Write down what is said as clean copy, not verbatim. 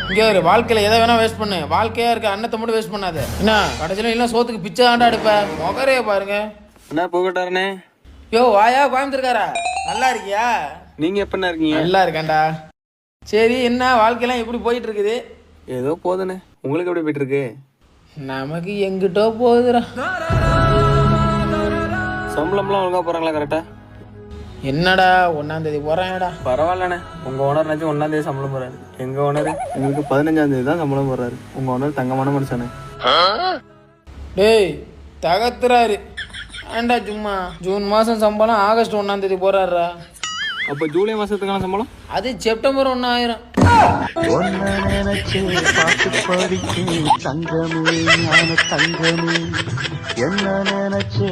இங்கே ஒரு வாழ்க்கையில எதை வேணா வேஸ்ட் பண்ணு, வாழ்க்கையா இருக்க அன்னத்தை மட்டும் வேஸ்ட் பண்ணாத. என்ன கடைசியில இல்ல சோத்துக்கு பிச்சை தாண்டா எடுப்ப. முகரைய பாருங்க. என்ன போகட்டாருனே? யோ வாயா கோயம்புத்தூர்காரா, நல்லா இருக்கியா? நீங்க எப்படின்னா இருக்கீங்க? நல்லா இருக்கேன்டா. சரி, என்ன வாழ்க்கையெல்லாம் எப்படி போயிட்டு இருக்குது? ஏதோ போதுண்ணே. உங்களுக்கு எப்படி போயிட்டு இருக்கு? நமக்கு எங்கிட்டோ போகுதுடா. சம்பளம்லாம் ஒழுங்கா போறாங்களா கரெக்டா? என்னடா 1ஆம் தேதி போறேன்டா. பரவாயில்லண்ணே, உங்க ஓனர்னாச்சும் 1ஆம் தேதி சம்பளம் போறாரு. எங்க ஓனர் எங்களுக்கு 15ஆம் தேதி தான் சம்பளம் போடுறாரு. உங்க ஓனர் தங்கமான மனுஷனே. டேய் தகத்துறாரு. ஏண்டா சும்மா ஜூன் மாசம் சம்பளம் ஆகஸ்ட் 1ஆம் தேதி போறாருடா. அப்ப ஜூலை மாசத்துக்கான சம்பளம் அது செப்டம்பர் 1 ஆயிரம். தங்கமே ஞான தங்கமே என்ன நினைச்சே